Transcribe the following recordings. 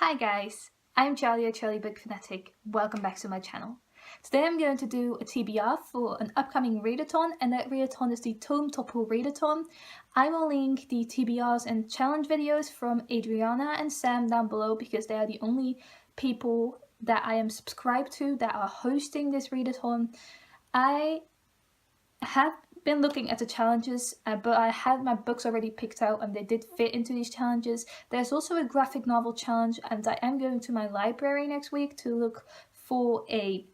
Hi guys, I'm Charlie, a Charlie Book Fanatic. Welcome back to my channel. Today I'm going to do a TBR for an upcoming readathon, and that readathon is the Tome Topple Readathon. I will link the TBRs and challenge videos from Adriana and Sam down below because they are the only people that I am subscribed to that are hosting this readathon. I have been looking at the challenges, but I had my books already picked out and they did fit into these challenges. There's also a graphic novel challenge, and I am going to my library next week to look for a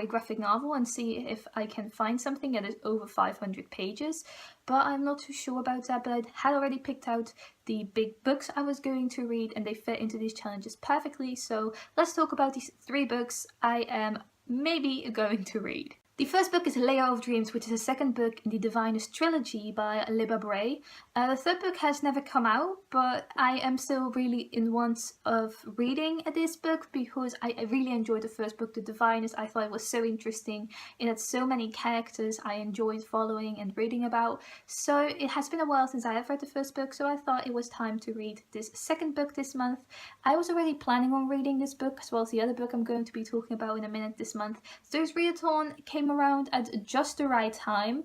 graphic novel and see if I can find something that is over 500 pages, but I'm not too sure about that. But I had already picked out the big books I was going to read and they fit into these challenges perfectly. So let's talk about these 3 books I am maybe going to read. The first book is Lair of Dreams, which is the second book in the Divinus trilogy by Libba Bray. The third book has never come out, but I am still really in want of reading this book because I really enjoyed the first book, The Divinus. I thought it was so interesting. It had so many characters I enjoyed following and reading about. So it has been a while since I have read the first book, so I thought it was time to read this second book this month. I was already planning on reading this book as well as the other book I'm going to be talking about in a minute this month. So this readathon came around at just the right time.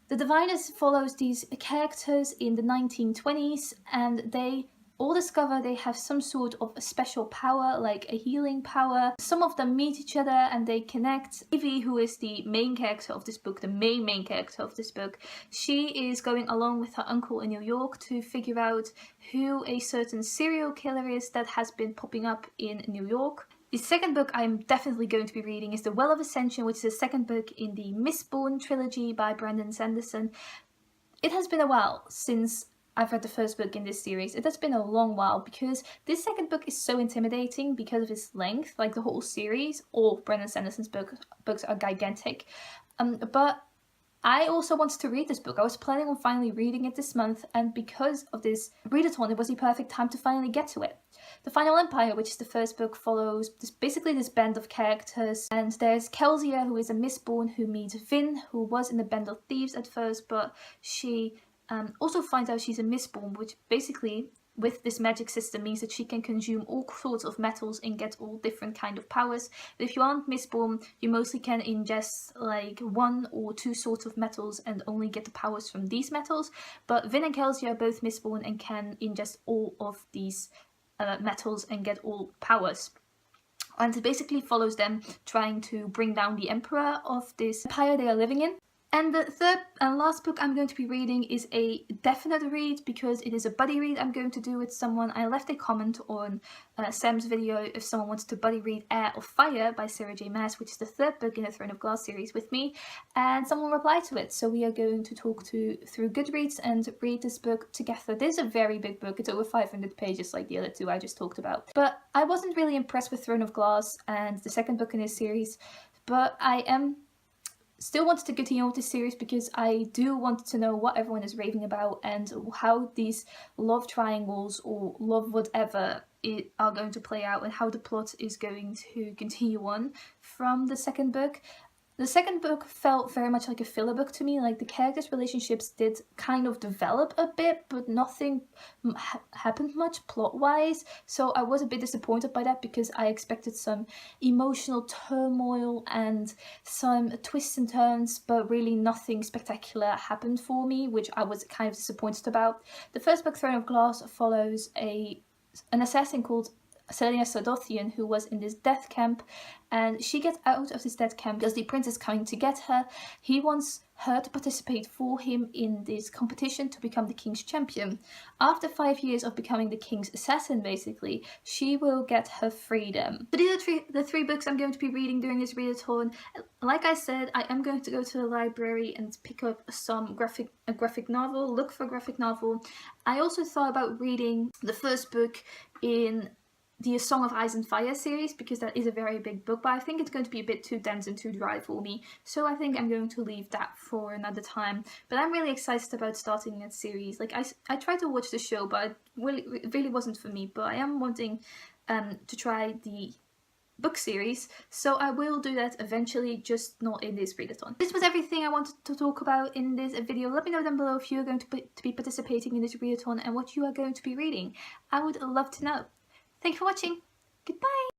The Divinus follows these characters in the 1920s, and they all discover they have some sort of a special power, like a healing power. Some of them meet each other and they connect. Evie, who is the main character of this book, the main character of this book, she is going along with her uncle in New York to figure out who a certain serial killer is that has been popping up in New York. The second book I'm definitely going to be reading is The Well of Ascension, which is the second book in the Mistborn trilogy by Sanderson. It has been a while since I've read the first book in this series. It has been a long while because this second book is so intimidating because of its length. Like the whole series, all Brandon Sanderson's books are gigantic. But I also wanted to read this book. I was planning on finally reading it this month, and because of this readathon, it was the perfect time to finally get to it. The Final Empire, which is the first book, follows basically this band of characters, and there's Kelsia, who is a Mistborn, who meets Vin, who was in the band of thieves at first, but she also finds out she's a Mistborn, which basically, with this magic system, means that she can consume all sorts of metals and get all different kind of powers. But if you aren't Mistborn, you mostly can ingest like 1 or 2 sorts of metals and only get the powers from these metals. But Vin and Kelsia are both Mistborn and can ingest all of these metals and get all powers. And it basically follows them trying to bring down the emperor of this empire they are living in. And the third and last book I'm going to be reading is a definite read because it is a buddy read I'm going to do with someone. I left a comment on Sam's video if someone wants to buddy read Heir of Fire by Sarah J. Maas, which is the third book in the Throne of Glass series, with me, and someone replied to it. So we are going to talk through Goodreads and read this book together. This is a very big book. It's over 500 pages like the other 2 I just talked about. But I wasn't really impressed with Throne of Glass and the second book in this series, but I am still wanted to continue with this series because I do want to know what everyone is raving about and how these love triangles or love whatever are going to play out and how the plot is going to continue on from the second book. The second book felt very much like a filler book to me. Like the characters' relationships did kind of develop a bit, but nothing happened much plot-wise. So I was a bit disappointed by that because I expected some emotional turmoil and some twists and turns, but really nothing spectacular happened for me, which I was kind of disappointed about. The first book, Throne of Glass, follows an assassin called Selena Sardothian, who was in this death camp, and she gets out of this death camp because the prince is coming to get her. He wants her to participate for him in this competition to become the king's champion. After 5 years of becoming the king's assassin, basically, she will get her freedom. So these are the three books I'm going to be reading during this readathon. Like I said, I am going to go to the library and pick up a graphic novel, look for a graphic novel. I also thought about reading the first book in the A Song of Ice and Fire series because that is a very big book, but I think it's going to be a bit too dense and too dry for me, so I think I'm going to leave that for another time. But I'm really excited about starting that series. Like I tried to watch the show, but it really wasn't for me, but I am wanting to try the book series, so I will do that eventually, just not in this readathon. This was everything I wanted to talk about in this video. Let me know down below if you are going to be participating in this readathon and what you are going to be reading. I would love to know. Thank you for watching. Goodbye.